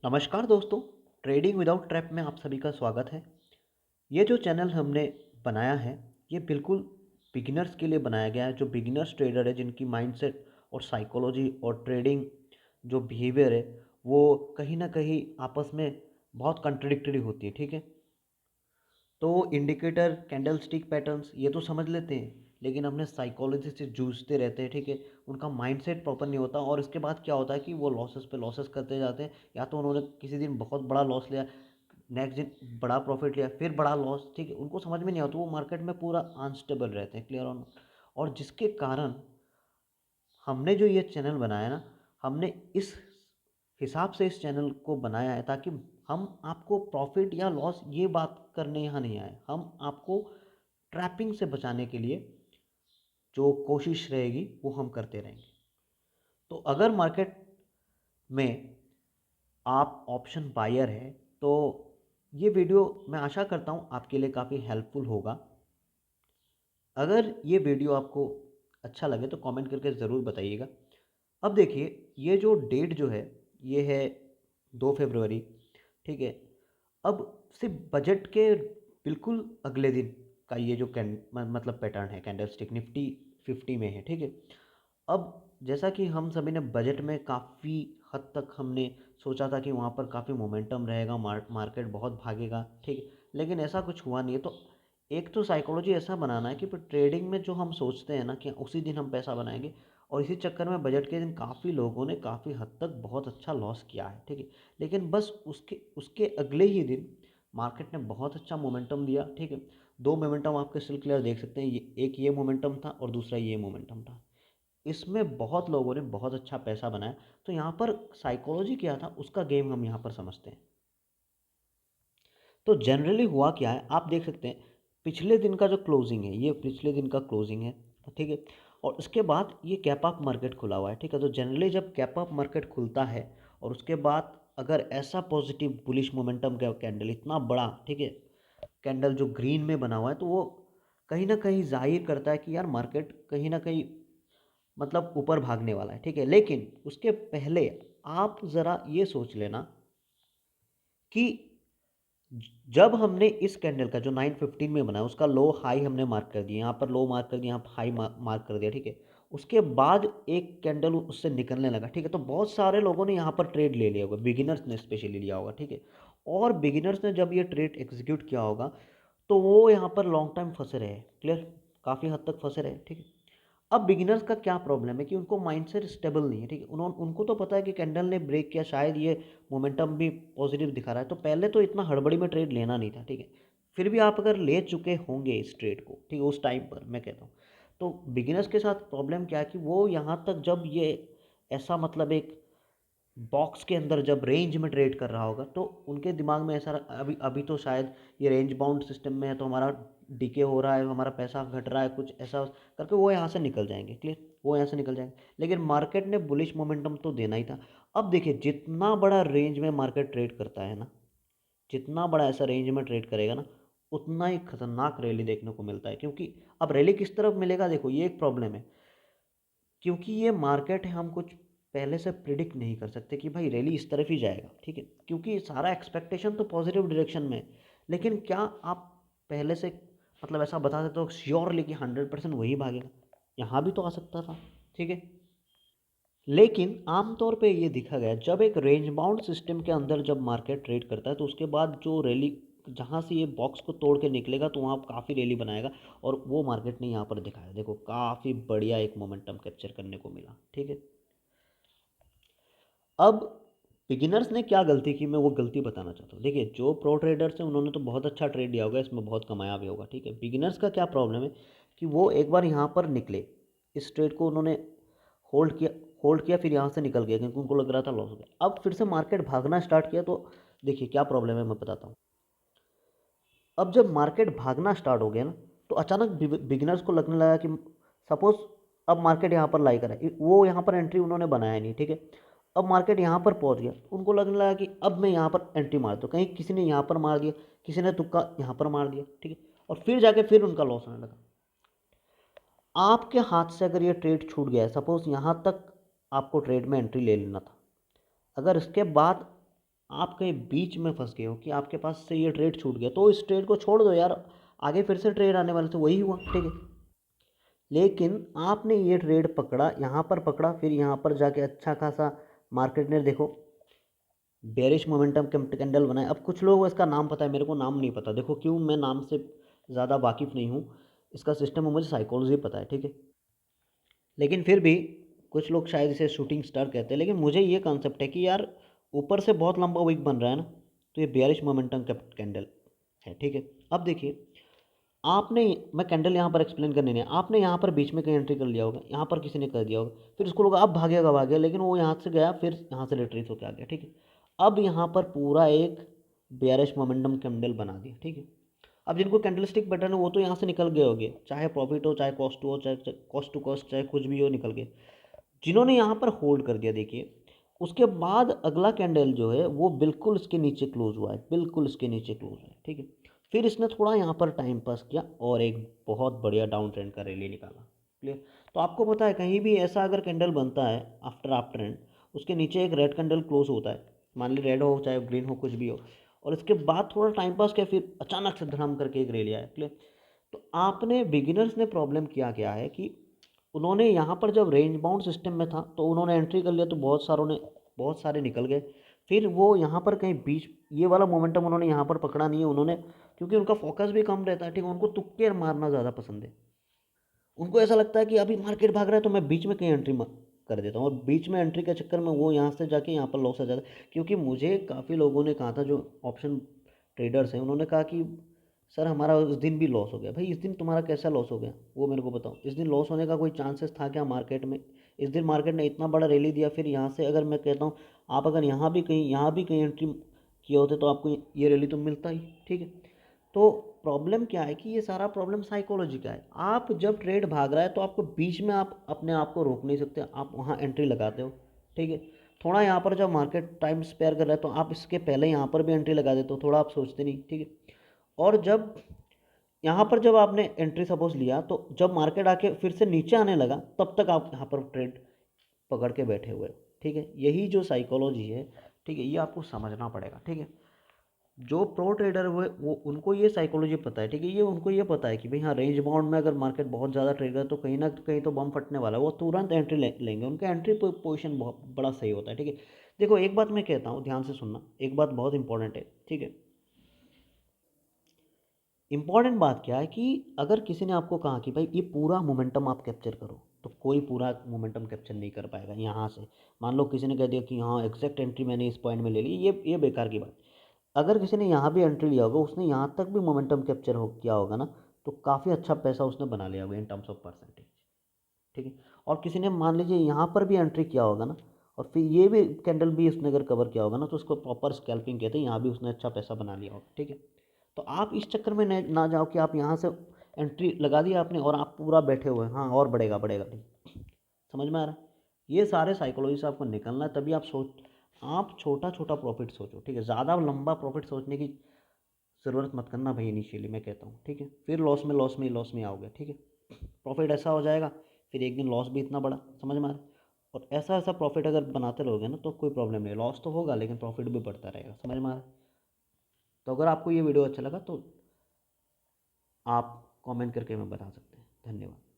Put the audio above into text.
नमस्कार दोस्तों, trading without trap में आप सभी का स्वागत है। ये जो चैनल हमने बनाया है, ये बिल्कुल बिगिनर्स के लिए बनाया गया है, जो बिगिनर्स ट्रेडर है, जिनकी माइंडसेट और साइकोलॉजी और ट्रेडिंग जो बिहेवियर है, वो कहीं न कहीं आपस में बहुत कॉन्ट्रडिक्टरी होती है, ठीक है? तो इंडिकेटर, कैंडलस्टिक पैटर्न्स ये तो समझ लेते हैं, लेकिन अपने साइकोलॉजी से जूझते रहते हैं, ठीक है? उनका माइंडसेट प्रॉपर नहीं होता और इसके बाद क्या होता है कि वो लॉसेस पे लॉसेस करते जाते हैं। या तो उन्होंने किसी दिन बहुत बड़ा लॉस लिया, नेक्स्ट दिन बड़ा प्रॉफिट लिया, फिर बड़ा लॉस, ठीक है? उनको समझ में नहीं आता, वो मार्केट में पूरा अनस्टेबल रहते हैं, क्लियर ऑन। और जिसके कारण हमने जो ये चैनल बनाया ना, हमने इस हिसाब से इस चैनल को बनाया है ताकि हम आपको प्रॉफिट या लॉस ये बात करने यहाँ नहीं आए, हम आपको ट्रैपिंग से बचाने के लिए जो कोशिश रहेगी वो हम करते रहेंगे। तो अगर मार्केट में आप ऑप्शन बायर है तो ये वीडियो मैं आशा करता हूँ आपके लिए काफ़ी हेल्पफुल होगा। अगर ये वीडियो आपको अच्छा लगे तो कमेंट करके ज़रूर बताइएगा। अब देखिए, ये जो डेट जो है, ये है 2 फरवरी, ठीक है? अब सिर्फ बजट के बिल्कुल अगले दिन का ये जो मतलब पैटर्न है, कैंडलस्टिक निफ्टी 50 में है, ठीक है? अब जैसा कि हम सभी ने बजट में काफ़ी हद तक हमने सोचा था कि वहाँ पर काफ़ी मोमेंटम रहेगा, मार्केट बहुत भागेगा, ठीक है? लेकिन ऐसा कुछ हुआ नहीं है। तो एक तो साइकोलॉजी ऐसा बनाना है कि फिर ट्रेडिंग में जो हम सोचते हैं ना कि उसी दिन हम पैसा बनाएंगे, और इसी चक्कर में बजट के दिन काफ़ी लोगों ने काफ़ी हद तक बहुत अच्छा लॉस किया है, ठीक है? लेकिन बस उसके उसके अगले ही दिन मार्केट ने बहुत अच्छा मोमेंटम दिया, ठीक है? दो मोमेंटम आपके स्टिल क्लियर देख सकते हैं, एक ये मोमेंटम था और दूसरा ये मोमेंटम था। इसमें बहुत लोगों ने बहुत अच्छा पैसा बनाया। तो यहाँ पर साइकोलॉजी क्या था, उसका गेम हम यहाँ पर समझते हैं। तो जनरली हुआ क्या है, आप देख सकते हैं पिछले दिन का जो क्लोजिंग है, ये पिछले दिन का क्लोजिंग है, ठीक है? और उसके बाद ये कैप अप मार्केट खुला हुआ है, ठीक है? तो जनरली जब कैप अप मार्केट खुलता है और उसके बाद अगर ऐसा पॉजिटिव बुलिश मोमेंटम का कैंडल इतना बड़ा, ठीक है, कैंडल जो ग्रीन में बना हुआ है, तो वो कहीं ना कहीं जाहिर करता है कि यार मार्केट कहीं ना कहीं मतलब ऊपर भागने वाला है, ठीक है? लेकिन उसके पहले आप ज़रा ये सोच लेना कि जब हमने इस कैंडल का जो 9:15 में बना है उसका लो हाई हमने मार्क कर दिया, यहाँ पर लो मार्क कर दिया, यहाँ हाई मार्क कर दिया, ठीक है? उसके बाद एक कैंडल उससे निकलने लगा, ठीक है? तो बहुत सारे लोगों ने यहाँ पर ट्रेड ले लिया होगा, बिगिनर्स ने स्पेशली लिया होगा, ठीक है? और बिगिनर्स ने जब ये ट्रेड एग्जीक्यूट किया होगा तो वो यहाँ पर लॉन्ग टाइम फंसे रहे, क्लियर, काफ़ी हद तक फंसे रहे, ठीक है? अब बिगिनर्स का क्या प्रॉब्लम है कि उनको माइंडसेट स्टेबल नहीं है, ठीक है? उनको तो पता है कि कैंडल ने ब्रेक किया, शायद ये मोमेंटम भी पॉजिटिव दिखा रहा है, तो पहले तो इतना हड़बड़ी में ट्रेड लेना नहीं था, ठीक है? फिर भी आप अगर ले चुके होंगे इस ट्रेड को, ठीक है, उस टाइम पर मैं कहता हूँ, तो बिगिनर्स के साथ प्रॉब्लम क्या है कि वो यहाँ तक जब ये ऐसा मतलब एक बॉक्स के अंदर जब रेंज में ट्रेड कर रहा होगा तो उनके दिमाग में ऐसा अभी अभी तो शायद ये रेंज बाउंड सिस्टम में है, तो हमारा डीके हो रहा है, हमारा पैसा घट रहा है, कुछ ऐसा करके वो यहाँ से निकल जाएंगे, क्लियर, वो यहाँ से निकल जाएंगे। लेकिन मार्केट ने बुलिश मोमेंटम तो देना ही था। अब देखिए, जितना बड़ा रेंज में मार्केट ट्रेड करता है ना, जितना बड़ा ऐसा रेंज में ट्रेड करेगा ना, उतना ही खतरनाक रैली देखने को मिलता है। क्योंकि अब रैली किस तरफ मिलेगा, देखो ये एक प्रॉब्लम है, क्योंकि ये मार्केट है, हम कुछ पहले से प्रिडिक्ट नहीं कर सकते कि भाई रैली इस तरफ ही जाएगा, ठीक है? क्योंकि सारा एक्सपेक्टेशन तो पॉजिटिव डायरेक्शन में है, लेकिन क्या आप पहले से मतलब ऐसा बता देते हो श्योरली कि 100% वही भागेगा? यहाँ भी तो आ सकता था, ठीक है? लेकिन आमतौर पे ये देखा गया, जब एक रेंज बाउंड सिस्टम के अंदर जब मार्केट ट्रेड करता है तो उसके बाद जो रैली जहाँ से ये बॉक्स को तोड़ के निकलेगा तो वहाँ काफ़ी रैली बनाएगा, और वो मार्केट ने यहाँ पर दिखाया, देखो काफ़ी बढ़िया एक मोमेंटम कैप्चर करने को मिला, ठीक है? अब बिगिनर्स ने क्या गलती की, मैं वो गलती बताना चाहता हूँ। देखिए, जो प्रो ट्रेडर्स हैं उन्होंने तो बहुत अच्छा ट्रेड लिया होगा, इसमें बहुत कमाया भी होगा, ठीक है? बिगिनर्स का क्या प्रॉब्लम है कि वो एक बार यहाँ पर निकले, इस ट्रेड को उन्होंने होल्ड किया, होल्ड किया, फिर यहाँ से निकल गया क्योंकि उनको लग रहा था लॉस हो गया। अब फिर से मार्केट भागना स्टार्ट किया, तो देखिए क्या प्रॉब्लम है, मैं बताता हूँ। अब जब मार्केट भागना स्टार्ट हो गया ना, तो अचानक बिगिनर्स को लगने लगा कि सपोज अब मार्केट यहाँ पर लाई करा, वो यहाँ पर एंट्री उन्होंने बनाया नहीं, ठीक है? अब मार्केट यहाँ पर पहुँच गया, उनको लगने लगा कि अब मैं यहाँ पर एंट्री मार दूँ, कहीं किसी ने यहाँ पर मार दिया, किसी ने तुक्का यहाँ पर मार दिया, ठीक है? और फिर जाके फिर उनका लॉस होने लगा। आपके हाथ से अगर ये ट्रेड छूट गया है, सपोज यहाँ तक आपको ट्रेड में एंट्री ले लेना था, अगर इसके बाद आप कहीं बीच में फंस गए हो कि आपके पास से ये ट्रेड छूट गया, तो इस ट्रेड को छोड़ दो यार, आगे फिर से ट्रेड आने वाले, तो वही हुआ, ठीक है। लेकिन आपने ये ट्रेड पकड़ा, यहाँ पर पकड़ा, फिर यहाँ पर जाके अच्छा खासा मार्केट ने देखो बेरिश मोमेंटम कैंडल बनाया। अब कुछ लोगों को इसका नाम पता है, मेरे को नाम नहीं पता। देखो क्यों, मैं नाम से ज़्यादा वाकिफ़ नहीं हूँ, इसका सिस्टम में मुझे साइकोलॉजी पता है, ठीक है। लेकिन फिर भी कुछ लोग शायद इसे शूटिंग स्टार कहते हैं, लेकिन मुझे ये कॉन्सेप्ट है कि यार ऊपर से बहुत लंबा विक बन रहा है ना, तो ये बेरिश मोमेंटम कैंडल है, ठीक है। अब देखिए, आपने, मैं कैंडल यहाँ पर एक्सप्लेन करने नहीं, आपने यहाँ पर बीच में कहीं एंट्री कर लिया होगा, यहाँ पर किसी ने कर दिया होगा, फिर उसको लोग अब भागेगा भागे, लेकिन वो यहाँ से गया, फिर यहाँ से रिट्रेस होकर आ गया, ठीक है। अब यहाँ पर पूरा एक बेयरिश मोमेंटम कैंडल बना दिया, ठीक है। अब जिनको कैंडलस्टिक पैटर्न है वो तो यहाँ से निकल गए होंगे, चाहे प्रॉफिट हो, चाहे कॉस्ट हो, चाहे कॉस्ट टू कॉस्ट, चाहे कुछ भी हो, निकल गए। जिन्होंने यहाँ पर होल्ड कर दिया, देखिए उसके बाद अगला कैंडल जो है वो बिल्कुल इसके नीचे क्लोज हुआ है, बिल्कुल इसके नीचे क्लोज है, ठीक है। फिर इसने थोड़ा यहाँ पर टाइम पास किया और एक बहुत बढ़िया डाउन ट्रेंड का रैली निकाला, क्लियर। तो आपको पता है कहीं भी ऐसा अगर कैंडल बनता है आफ्टर अप ट्रेंड, उसके नीचे एक रेड कैंडल क्लोज होता है, मान ली रेड हो चाहे ग्रीन हो कुछ भी हो, और इसके बाद थोड़ा टाइम पास किया, फिर अचानक से धड़ाम करके एक रैली आया, क्लियर। तो आपने बिगिनर्स ने प्रॉब्लम किया क्या है कि उन्होंने यहाँ पर जब रेंज बाउंड सिस्टम में था तो उन्होंने एंट्री कर लिया, तो बहुत सारे निकल गए। फिर वो यहाँ पर कहीं बीच, ये वाला मोमेंटम उन्होंने यहाँ पर पकड़ा नहीं है उन्होंने, क्योंकि उनका फोकस भी कम रहता है, ठीक है। उनको तुक्के मारना ज़्यादा पसंद है। उनको ऐसा लगता है कि अभी मार्केट भाग रहा है तो मैं बीच में कहीं एंट्री कर देता हूँ, और बीच में एंट्री के चक्कर में वो यहाँ से जाके यहाँ पर लॉस आ जाता है। क्योंकि मुझे काफ़ी लोगों ने कहा था, जो ऑप्शन ट्रेडर्स हैं, उन्होंने कहा कि सर हमारा उस दिन भी लॉस हो गया। भाई इस दिन तुम्हारा कैसा लॉस हो गया, वो मेरे को बताओ। इस दिन लॉस होने का कोई चांसेस था क्या मार्केट में? इस दिन मार्केट ने इतना बड़ा रैली दिया, फिर यहाँ से अगर मैं कहता हूँ, आप अगर यहाँ भी कहीं एंट्री किए होते तो आपको ये रैली तो मिलता ही, ठीक है। तो प्रॉब्लम क्या है कि ये सारा प्रॉब्लम साइकोलॉजी का है। आप जब ट्रेड भाग रहा है तो आपको बीच में आप अपने आप को रोक नहीं सकते, आप वहाँ एंट्री लगाते हो, ठीक है। थोड़ा यहाँ पर जब मार्केट टाइम स्पेयर कर रहा है तो आप इसके पहले यहाँ पर भी एंट्री लगा देते हो, थोड़ा आप सोचते नहीं, ठीक है। और जब यहाँ पर जब आपने एंट्री सपोज लिया, तो जब मार्केट आके फिर से नीचे आने लगा, तब तक आप यहाँ पर ट्रेड पकड़ के बैठे हुए हो, ठीक है। यही जो साइकोलॉजी है, ठीक है, ये आपको समझना पड़ेगा, ठीक है। जो प्रो ट्रेडर हुए वो, उनको ये साइकोलॉजी पता है, ठीक है। ये उनको ये पता है कि भाई हाँ, रेंज बाउंड में अगर मार्केट बहुत ज़्यादा ट्रेड करे तो कहीं ना कहीं तो बम फटने वाला है, वो तुरंत एंट्री लेंगे। उनका एंट्री पोजीशन बहुत बड़ा सही होता है, ठीक है। देखो एक बात मैं कहता हूँ, ध्यान से सुनना, एक बात बहुत इंपॉर्टेंट है, ठीक है। इंपॉर्टेंट बात क्या है कि अगर किसी ने आपको कहा कि भाई ये पूरा मोमेंटम आप कैप्चर करो, तो कोई पूरा मोमेंटम कैप्चर नहीं कर पाएगा यहाँ से। मान लो किसी ने कह दिया कि हाँ एग्जैक्ट एंट्री मैंने इस पॉइंट में ले ली, ये बेकार की बात। अगर किसी ने यहाँ भी एंट्री लिया होगा, उसने यहाँ तक भी मोमेंटम कैप्चर हो किया होगा ना, तो काफ़ी अच्छा पैसा उसने बना लिया होगा इन टर्म्स ऑफ परसेंटेज, ठीक है। और किसी ने मान लीजिए यहाँ पर भी एंट्री किया होगा ना, और फिर ये भी कैंडल भी उसने अगर कवर किया होगा ना, तो उसको प्रॉपर स्कैल्पिंग कहते हैं, यहाँ भी उसने अच्छा पैसा बना लिया होगा, ठीक है। तो आप इस चक्कर में ना जाओ कि आप यहाँ से एंट्री लगा दिया आपने और आप पूरा बैठे हुए हैं, हाँ और बढ़ेगा बढ़ेगा, ठीक। समझ में आ रहा है? ये सारे साइकोलॉजी से आपको निकलना है, तभी आप छोटा छोटा प्रॉफिट सोचो, ठीक है। ज़्यादा लंबा प्रॉफिट सोचने की ज़रूरत मत करना भाई, इनिशियली मैं कहता हूँ, ठीक है। फिर लॉस में आओगे, ठीक है। प्रॉफिट ऐसा हो जाएगा, फिर एक दिन लॉस भी इतना बड़ा, समझ में आ रहा है? और ऐसा ऐसा प्रॉफिट अगर बनाते रहोगे ना, तो कोई प्रॉब्लम नहीं, लॉस तो होगा लेकिन प्रॉफिट भी बढ़ता रहेगा, समझ में आ रहा है? तो अगर आपको ये वीडियो अच्छा लगा तो आप कमेंट करके हमें बता सकते हैं। धन्यवाद।